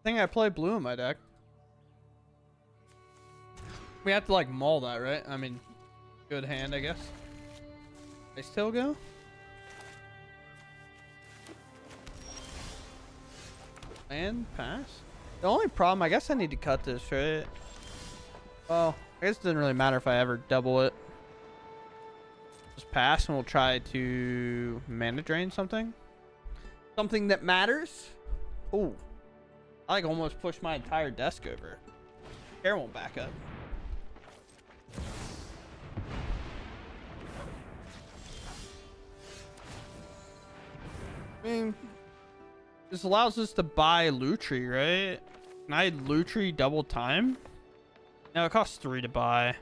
think I play blue in my deck. We have to like maul that, right? I mean, good hand, I guess. I still go. And pass. The only problem, I guess I need to cut this, right? Well, I guess it doesn't really matter if I ever double it. Just pass and we'll try to mana drain something. Something that matters. Oh, I like almost pushed my entire desk over. Hair won't back up. I mean, this allows us to buy Lutri, right? Can I Lutri double time? No, it costs 3 to buy.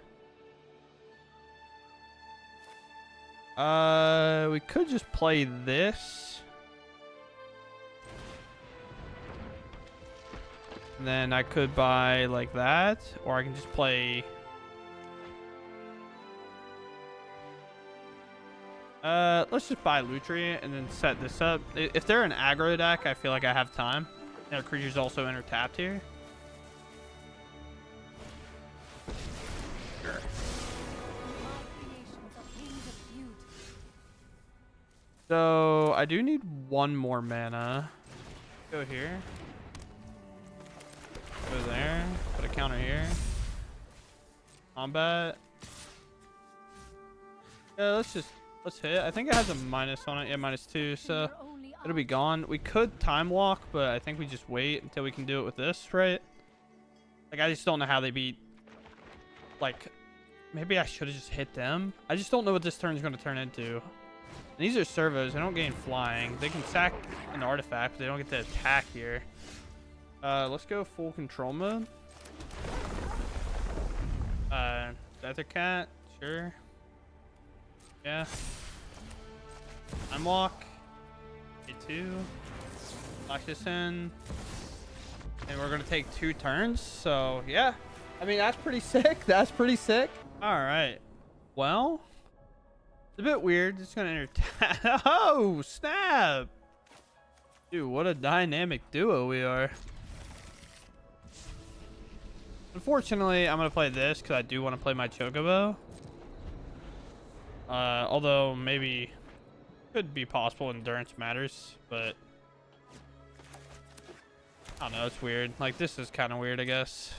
We could just play this. And then I could buy like that, or I can just play. Let's just buy Lutri and then set this up. If they're an aggro deck, I feel like I have time. Their creature's also tapped here. Sure. So I do need 1 more mana. Go here. Go there. Put a counter here. Combat. Yeah, let's hit. I think it has a minus on it. Yeah, -2. So it'll be gone. We could time walk, but I think we just wait until we can do it with this, right? Like, I just don't know how they beat. Like, maybe I should have just hit them. I just don't know what this turn is going to turn into. And these are servos. They don't gain flying. They can sack an artifact, but they don't get to attack here. Let's go full control mode. Feather Cat, sure. Yeah. Unlock. A2. Lock this in. And we're gonna take 2 turns. So yeah. I mean, that's pretty sick. That's pretty sick. Alright. Well. It's a bit weird. Just gonna enter. Oh, snap! Dude, what a dynamic duo we are. Unfortunately, I'm gonna play this because I do want to play my Chocobo. Although maybe could be possible endurance matters, but I don't know, it's weird. Like, this is kind of weird, I guess.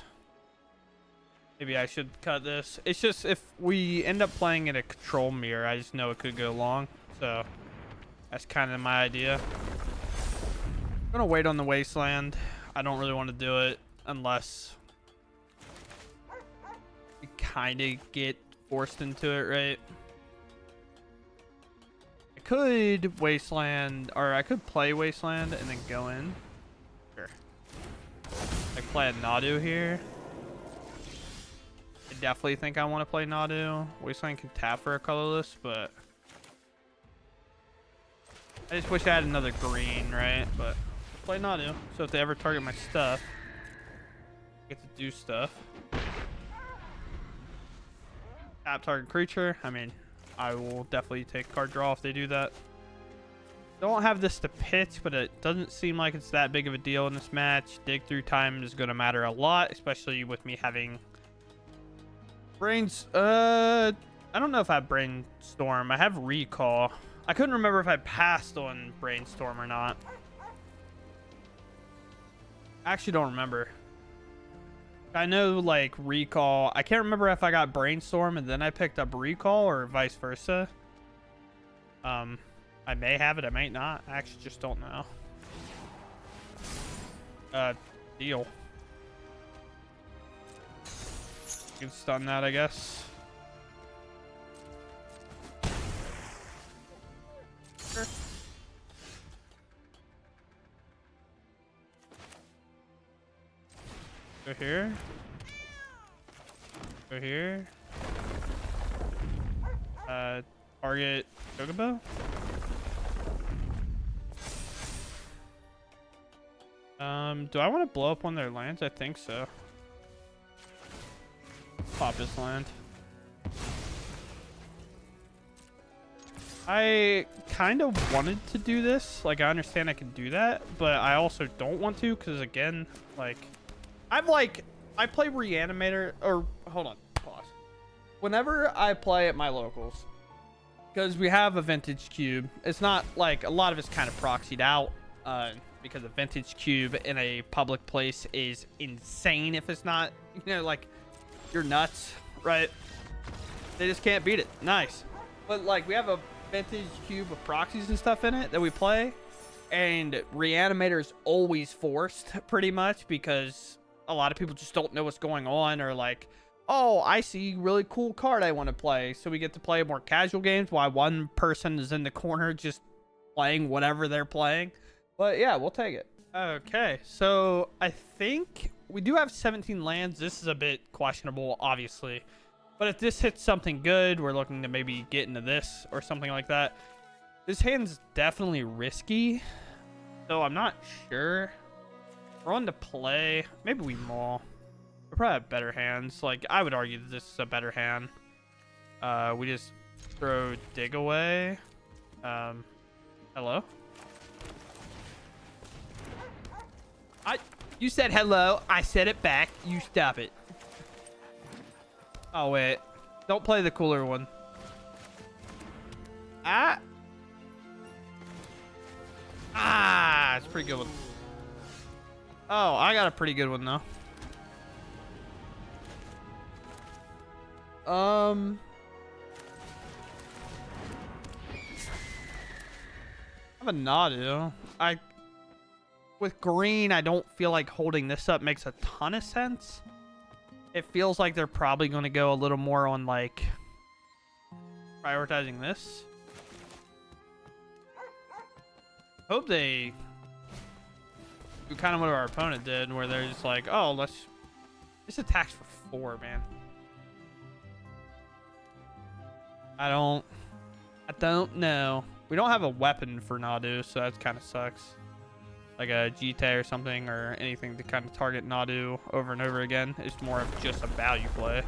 Maybe I should cut this. It's just if we end up playing in a control mirror, I just know it could go long. So that's kind of my idea. I'm gonna wait on the wasteland. I don't really want to do it unless we kind of get forced into it, right? Could wasteland, or I could play wasteland and then go in. Sure. Like, play a Nadu here. I definitely think I want to play Nadu. Wasteland can tap for a colorless, but I just wish I had another green, right? But play Nadu. So if they ever target my stuff, I get to do stuff. Tap target creature. I mean, I will definitely take card draw if they do that. Don't have this to pitch, but it doesn't seem like it's that big of a deal in this match. Dig through time is going to matter a lot, especially with me having brains. I don't know if I have brainstorm. I have recall. I couldn't remember if I passed on brainstorm or not. I actually don't remember. I know, like, recall. I can't remember if I got brainstorm and then I picked up recall or vice versa. I may have it, I might not. I actually just don't know. Deal. You can stun that, I guess. Sure. Go here. Go here. Target Chocobo. Do I want to blow up one of their lands? I think so. Pop this land. I kind of wanted to do this. Like, I understand I can do that, but I also don't want to because, again, like, I play Reanimator, or, hold on, pause. Whenever I play at my locals, because we have a vintage cube, it's not, like, a lot of it's kind of proxied out, because a vintage cube in a public place is insane if it's not, you know, like, you're nuts, right? They just can't beat it. Nice. But, like, we have a vintage cube of proxies and stuff in it that we play, and Reanimator is always forced pretty much because a lot of people just don't know what's going on, or like, oh, I see really cool card I want to play, so we get to play more casual games while one person is in the corner just playing whatever they're playing. But yeah, we'll take it. Okay, so I think we do have 17 lands. This is a bit questionable, obviously. But if this hits something good, we're looking to maybe get into this or something like that. This hand's definitely risky, so I'm not sure. We're on to play. Maybe we maul. We probably have better hands. Like, I would argue that this is a better hand. We just throw dig away. Hello? You said hello. I said it back. You stop it. Oh, wait. Don't play the cooler one. Ah! Ah! It's a pretty good one. Oh, I got a pretty good one, though. I have a Nadu. With green, I don't feel like holding this up makes a ton of sense. It feels like they're probably going to go a little more on, like, prioritizing this. Hope they do kind of what our opponent did, where they're just like, oh, this attacks for 4, man. I don't know. We don't have a weapon for Nadu, so that kind of sucks. Like a GT or something, or anything to kind of target Nadu over and over again. It's more of just a value play.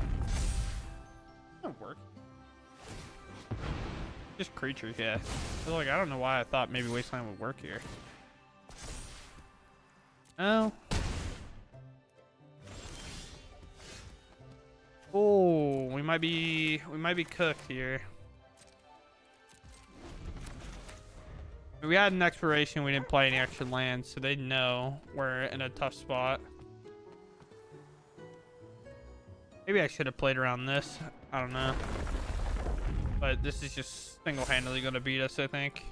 That'll work. Just creatures, yeah. Like, I don't know why I thought maybe Wasteland would work here. Oh. Oh, we might be cooked here. We had an expiration. We didn't play any extra lands, so they know we're in a tough spot. Maybe I should have played around this. I don't know. But this is just single-handedly going to beat us, I think.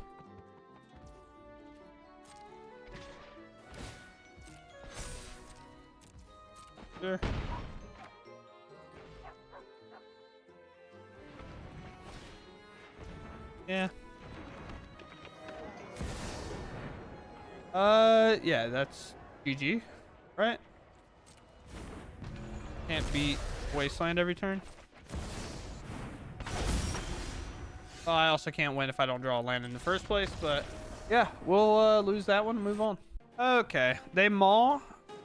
Sure. Yeah. Yeah, that's GG, right? Can't beat Wasteland every turn. Well, I also can't win if I don't draw a land in the first place, but yeah, we'll lose that one and move on. Okay, they maul.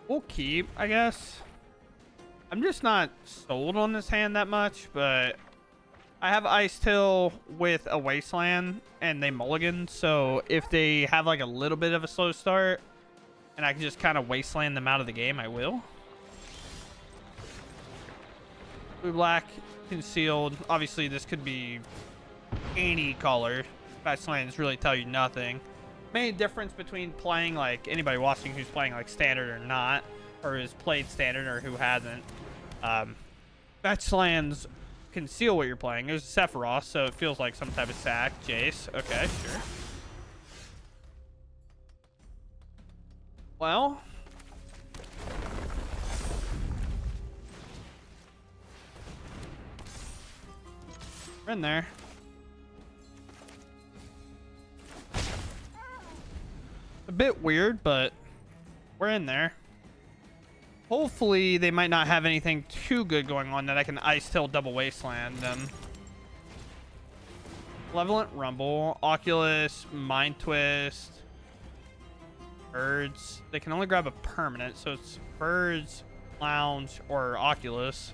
We'll keep, I guess. I'm just not sold on this hand that much, but I have Ice Till with a Wasteland, and they mulligan, so if they have like a little bit of a slow start, and I can just kind of Wasteland them out of the game, I will. Blue, black, concealed. Obviously, this could be any color. Wastelands really tell you nothing. Main difference between playing, like, anybody watching who's playing like standard or not, or has played standard or who hasn't, Wastelands conceal what you're playing. There's Sephiroth, so it feels like some type of sack. Jace, okay, sure. Well, we're in there. A bit weird, but we're in there. Hopefully, they might not have anything too good going on that I can Ice Till double Wasteland them. Malevolent Rumble, Oculus, Mind Twist, Birds. They can only grab a permanent, so it's Birds, Lounge, or Oculus.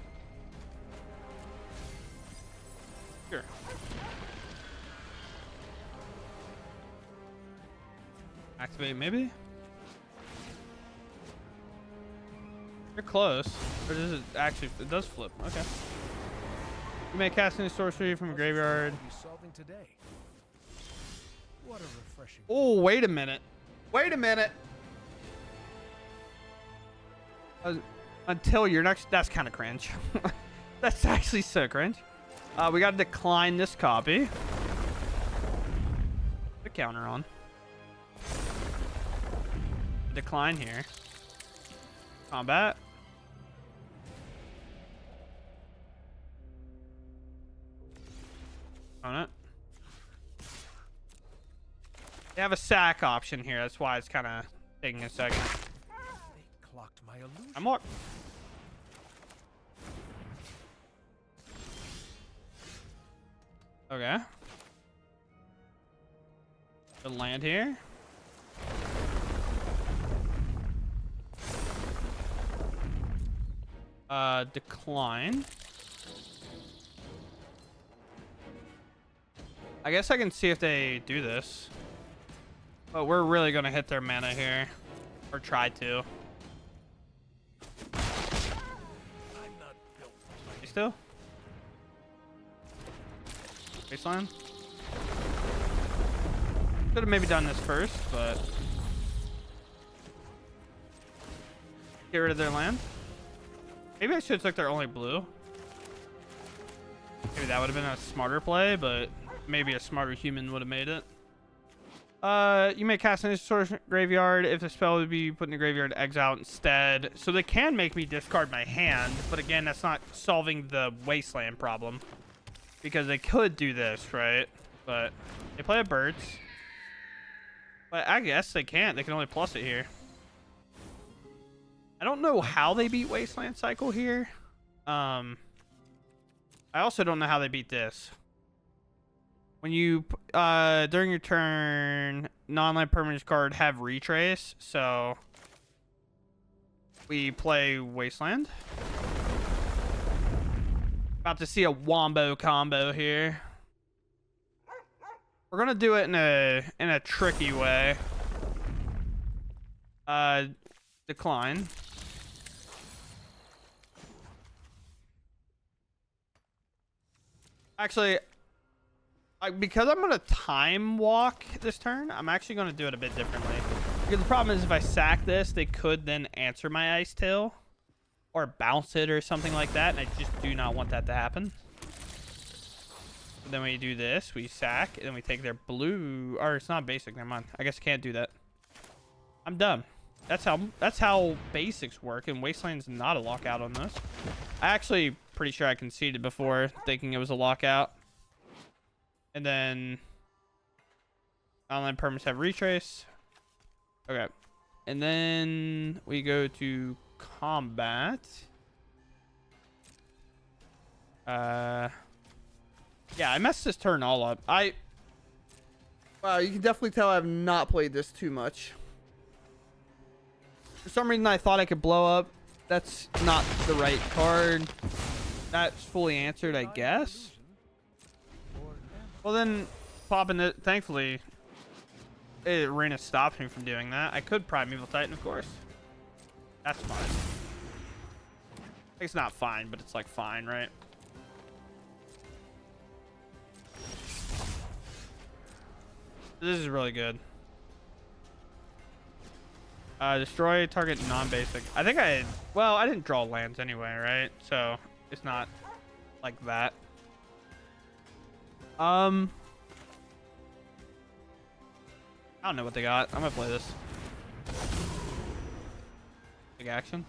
Sure. Activate, maybe? You're close. Or does it actually... It does flip. Okay. You may cast any sorcery from a graveyard. Oh, wait a minute. Wait a minute. Until your next... That's kind of cringe. That's actually so cringe. We got to decline this copy. The counter on. Decline here. Combat. On it. They have a sack option here. That's why it's kind of taking a second. They clocked my illusion. I'm locked. Okay. The land here. Decline. I guess I can see if they do this. But we're really going to hit their mana here. Or try to. I'm not built. You still? Baseline? Could have maybe done this first, but... Get rid of their land. Maybe I should have took their only blue. Maybe that would have been a smarter play, but maybe a smarter human would have made it. You may cast an source graveyard. If the spell would be put in the graveyard, exile instead. So they can make me discard my hand, but again, that's not solving the wasteland problem. Because they could do this, right? But they play a birds. But I guess they can't. They can only plus it here. I don't know how they beat Wasteland Cycle here. I also don't know how they beat this. When you, during your turn, non-land permanent card have retrace. So we play Wasteland. About to see a wombo combo here. We're gonna do it in a tricky way. Decline. Actually, because I'm gonna time walk this turn, I'm actually gonna do it a bit differently. Because the problem is if I sack this, they could then answer my Ice Tail. Or bounce it or something like that, and I just do not want that to happen. But then we do this, we sack, and then we take their blue, or it's not basic, never mind. I guess I can't do that. I'm done. That's how basics work, and Wasteland's not a lockout on this. I actually pretty sure I conceded before, thinking it was a lockout. And then online permits have retrace. Okay. And then we go to combat. Yeah, I messed this turn all up. Wow, you can definitely tell I have not played this too much. For some reason, I thought I could blow up. That's not the right card. That's fully answered, I guess. Well, then, popping it, thankfully, Arena stopped me from doing that. I could Primeval Titan, of course. That's fine. It's not fine, but it's like fine, right? This is really good. Destroy target non-basic. I think well, I didn't draw lands anyway, right? So it's not like that. I don't know what they got. I'm gonna play this. Big action.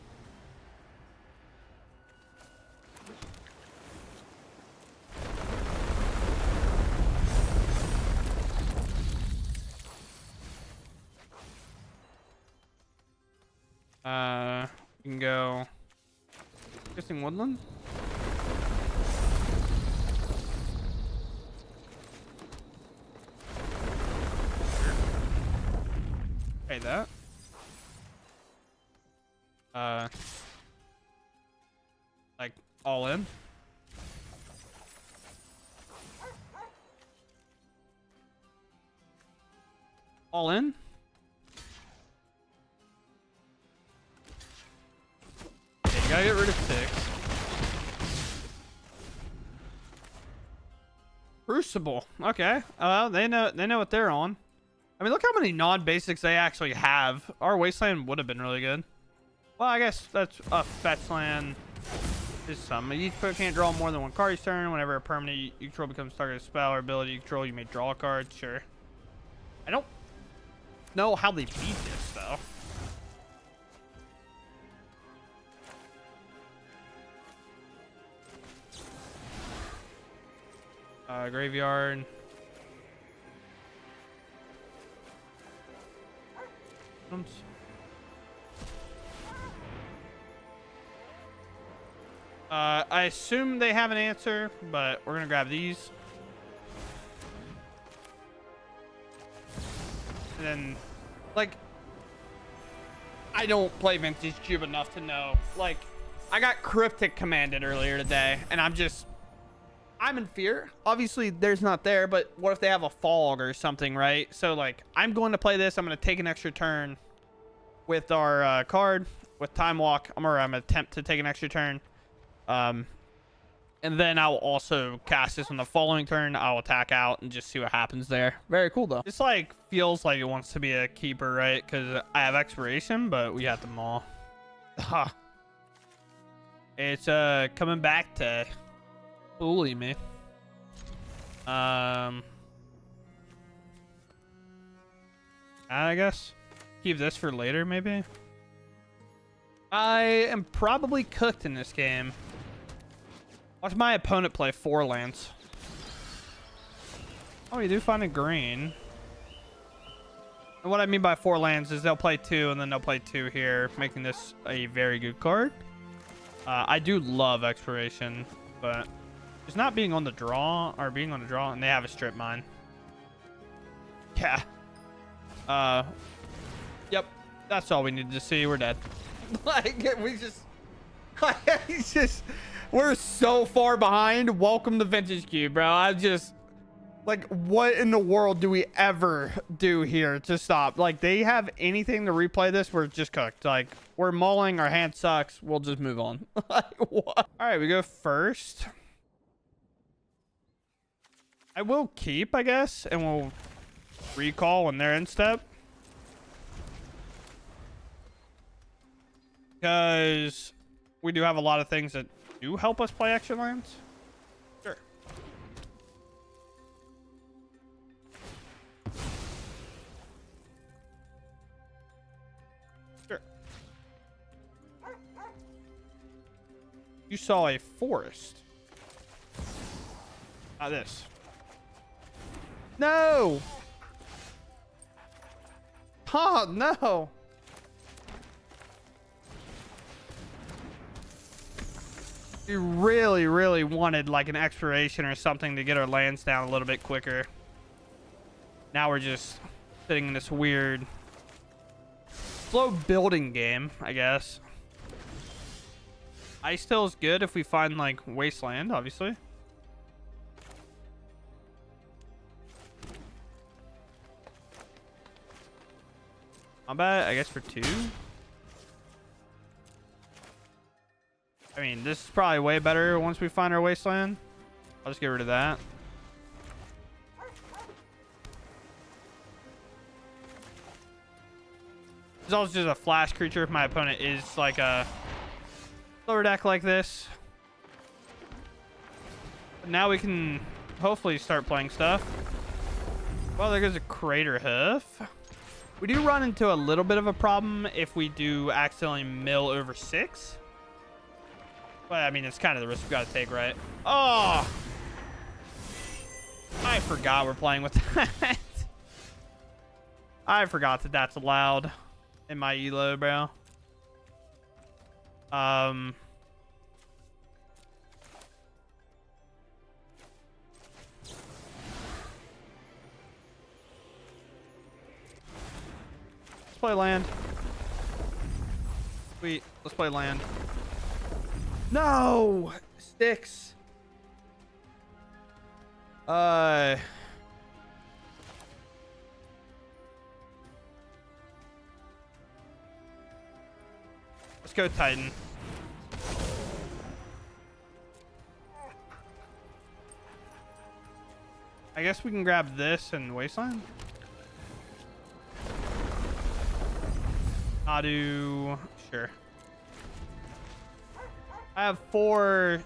We can go Kissing Woodland. Pay that. Like all in. All in. Gotta get rid of 6. Crucible. Okay. Well, they know what they're on. I mean, look how many non-basics they actually have. Our wasteland would have been really good. Well, I guess that's a fetch land. Is some. Each player can't draw more than one card each turn. Whenever a permanent you control becomes target of a spell or ability you control, you may draw a card. Sure. I don't know how they beat this though. Graveyard. I assume they have an answer, but we're gonna grab these. And then, like, I don't play Vintage Cube enough to know. Like, I got Cryptic commanded earlier today, and I'm in fear. Obviously, there's not there, but what if they have a fog or something, right? So, like, I'm going to play this. I'm going to take an extra turn with our card, with Time Walk. I'm going to attempt to take an extra turn. And then I'll also cast this on the following turn. I'll attack out and just see what happens there. Very cool, though. This, like, feels like it wants to be a keeper, right? Because I have expiration, but we have them all. Huh. It's coming back to bully me. I guess keep this for later, maybe. I am probably cooked in this game. Watch my opponent play 4 lands. Oh, you do find a green. And what I mean by 4 lands is they'll play 2 and then they'll play 2 here, making this a very good card. I do love expiration, but it's not being on the draw or being on the draw, and they have a strip mine. Yeah. Yep. That's all we needed to see. We're dead. Like, we're so far behind. Welcome to Vintage Cube, bro. I just, like, what in the world do we ever do here to stop? Like, they have anything to replay this, we're just cooked. Like, we're mauling, our hand sucks. We'll just move on. Like, what? All right, we go first. I will keep, I guess, and we'll recall when they're in step. Because we do have a lot of things that do help us play extra lands. Sure. Sure. You saw a forest. Not this. No! Oh, no! We really, really wanted like an expiration or something to get our lands down a little bit quicker. Now we're just sitting in this weird slow building game, I guess. Ice Tail is good if we find like wasteland, obviously. Combat, I guess, for 2. I mean, this is probably way better once we find our wasteland. I'll just get rid of that. It's also just a flash creature if my opponent is like a lower deck like this. But now we can hopefully start playing stuff. Well, there goes a Crater Hoof. We do run into a little bit of a problem if we do accidentally mill over 6. But, I mean, it's kind of the risk we got to take, right? Oh! I forgot we're playing with that. I forgot that that's allowed in my elo, bro. Let's play land. Sweet. Let's play land. No! Sticks. Let's go Titan. I guess we can grab this and Wasteland. I'll do... Sure. I have 4,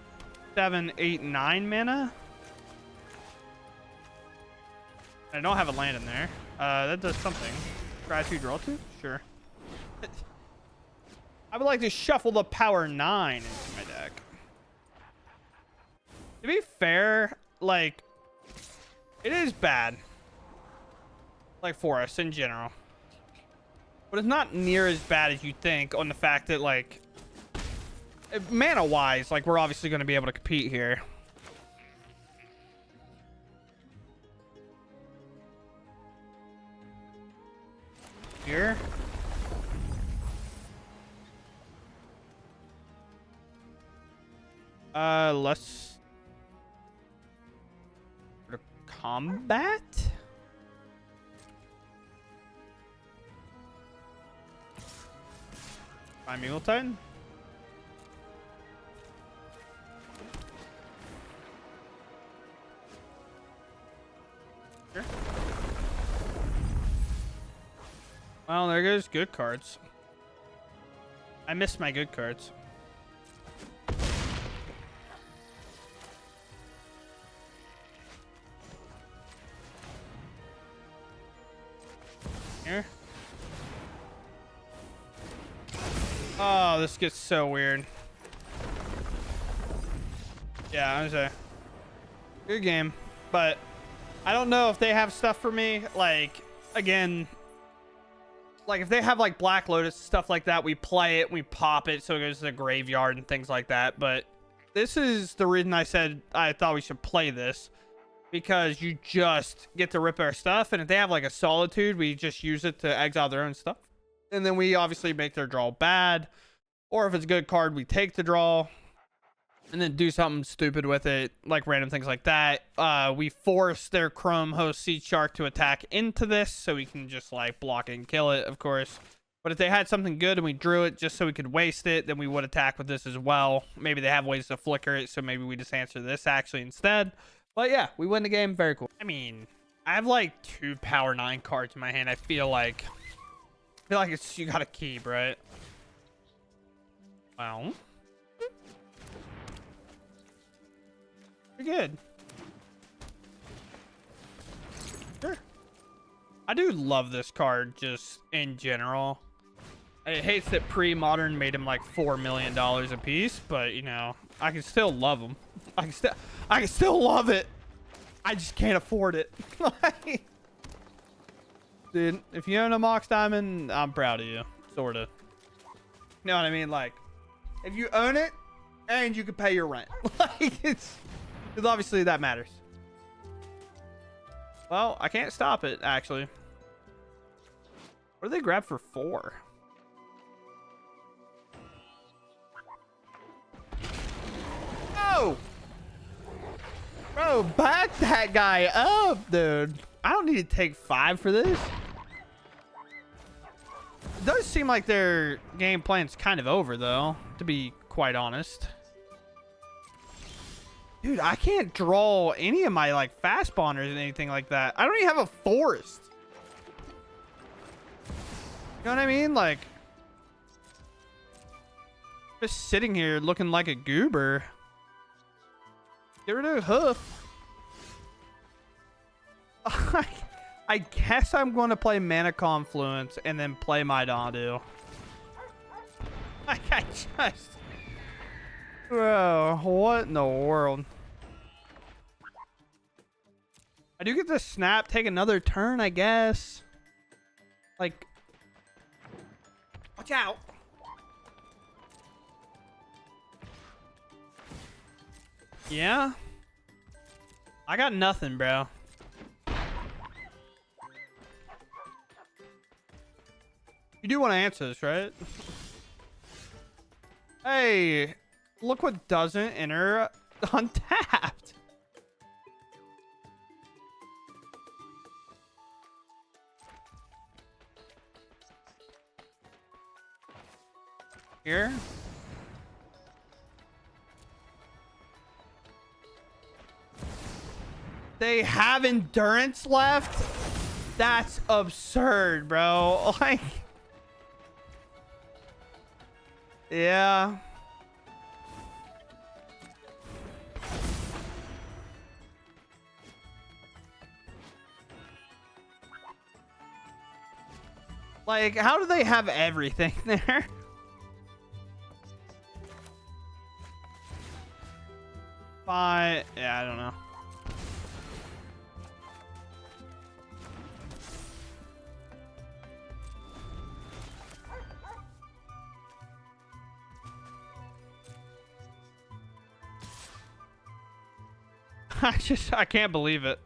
7, 8, 9 mana. I don't have a land in there. That does something. Try to draw 2? Sure. I would like to shuffle the power 9 into my deck. To be fair, like, it is bad. Like, for us in general. But it's not near as bad as you think on the fact that, like, mana-wise, like, we're obviously going to be able to compete here. Here. Let's go to combat. I'm Eagle Titan. Sure. Well, there goes good cards. I missed my good cards. Here. Oh, this gets so weird. Yeah, I'm gonna say good game, but I don't know if they have stuff for me. Like, again, like if they have like Black Lotus stuff like that, we play it, we pop it, so it goes to the graveyard and things like that. But this is the reason I said I thought we should play this, because you just get to rip our stuff, and if they have like a Solitude, we just use it to exile their own stuff, and then we obviously make their draw bad, or if it's a good card, we take the draw and then do something stupid with it, like random things like that. We force their Chrome Host Sea Shark to attack into this, so we can just like block it and kill it, of course. But if they had something good and we drew it just so we could waste it, then we would attack with this as well. Maybe they have ways to flicker it, so maybe we just answer this actually instead. But yeah, we win the game. Very cool. I mean, I have like 2 power 9 cards in my hand. I feel like it's, you gotta keep, right? Well, pretty good. Sure. I do love this card just in general. It hates that pre-modern made him like $4 million a piece, but you know, I can still love him. I can still love it. I just can't afford it. Dude, if you own a Mox Diamond, I'm proud of you. Sorta. You know what I mean? Like, if you own it and you can pay your rent. Like, it's obviously that matters. Well, I can't stop it, actually. What do they grab for 4? Oh! Bro, back that guy up, dude. I don't need to take 5 for this. It does seem like their game plan's kind of over, though, to be quite honest. Dude, I can't draw any of my, like, fast spawners and anything like that. I don't even have a forest. You know what I mean? Like, just sitting here looking like a goober. Get rid of hoof. I guess I'm going to play Mana Confluence and then play my Dondu. Like, I just... Bro, what in the world? I do get to snap, take another turn, I guess. Like... Watch out! Yeah? I got nothing, bro. You do want to answer this, right? Hey, look what doesn't enter untapped. Here. They have endurance left? That's absurd, bro. Like, yeah. Like, how do they have everything there? Yeah, I don't know. I can't believe it.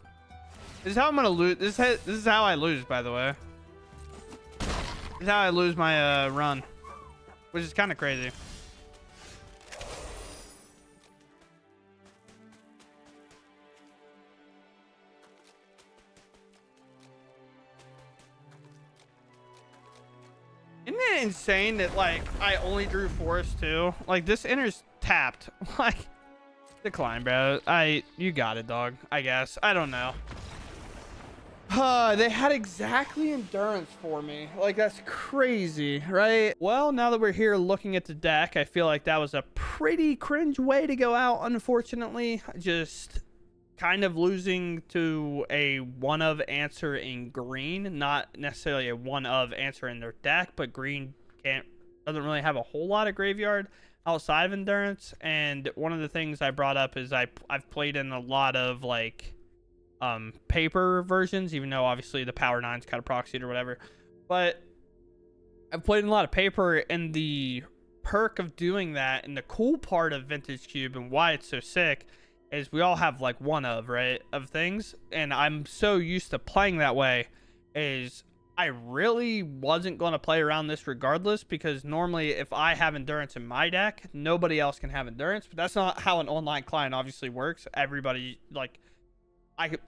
This is how I'm gonna lose. This is how I lose, by the way. This is how I lose my run, which is kind of crazy. Isn't it insane that like I only drew forest too? Like this enters tapped. Like decline, bro. You got it, dog. I guess. I don't know. They had exactly endurance for me. Like that's crazy, right? Well, now that we're here looking at the deck, I feel like that was a pretty cringe way to go out, unfortunately. Just kind of losing to a one of answer in green, not necessarily a one of answer in their deck, but green doesn't really have a whole lot of graveyard outside of endurance. And one of the things I brought up is I've played in a lot of like paper versions, even though obviously the power 9's kind of proxied or whatever, but I've played in a lot of paper, and the perk of doing that and the cool part of Vintage Cube and why it's so sick is we all have like one of things, and I'm so used to playing that way is I really wasn't going to play around this regardless, because normally if I have endurance in my deck, nobody else can have endurance. But that's not how an online client obviously works. Everybody, like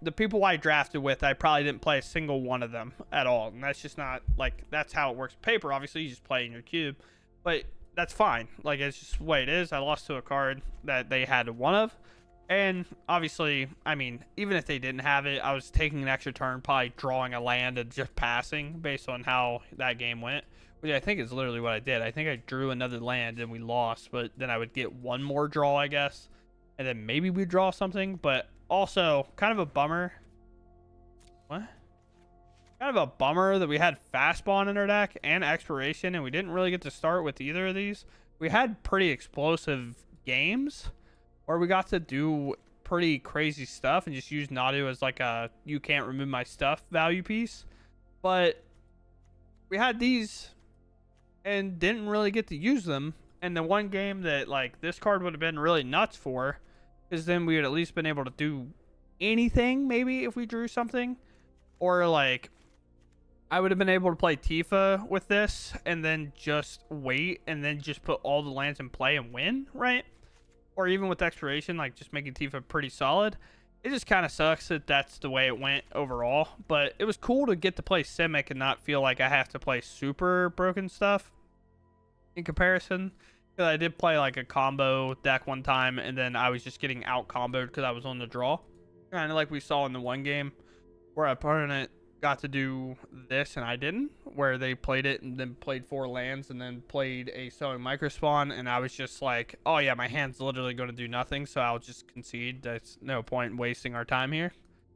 the people I drafted with, I probably didn't play a single one of them at all, and that's just not like that's how it works. Paper, obviously you just play in your cube, but that's fine. Like it's just the way it is. I lost to a card that they had one of. And obviously, I mean, even if they didn't have it, I was taking an extra turn, probably drawing a land and just passing based on how that game went, which I think is literally what I did. I think I drew another land and we lost, but then I would get one more draw, I guess, and then maybe we'd draw something. But also, kind of a bummer. What? Kind of a bummer that we had Fastball in our deck and Expiration, and we didn't really get to start with either of these. We had pretty explosive games, or we got to do pretty crazy stuff and just use Nadu as like a you can't remove my stuff value piece. But we had these and didn't really get to use them. And the one game that like this card would have been really nuts for, because then we would at least been able to do anything maybe if we drew something. Or like I would have been able to play Tifa with this and then just wait and then just put all the lands in play and win, right? Or even with Expiration, like just making Tifa pretty solid. It just kind of sucks that that's the way it went overall. But it was cool to get to play Simic and not feel like I have to play super broken stuff in comparison. Because I did play like a combo deck one time, and then I was just getting out comboed because I was on the draw. Kind of like we saw in the one game where our opponent got to do this and I didn't, where they played it and then played 4 lands and then played a sowing microspawn, and I was just like, oh yeah, my hand's literally going to do nothing, so I'll just concede. There's no point in wasting our time here,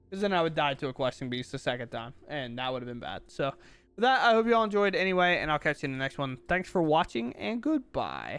because then I would die to a questing beast the second time, and that would have been bad. So with that, I hope you all enjoyed anyway, and I'll catch you in the next one. Thanks for watching, and goodbye.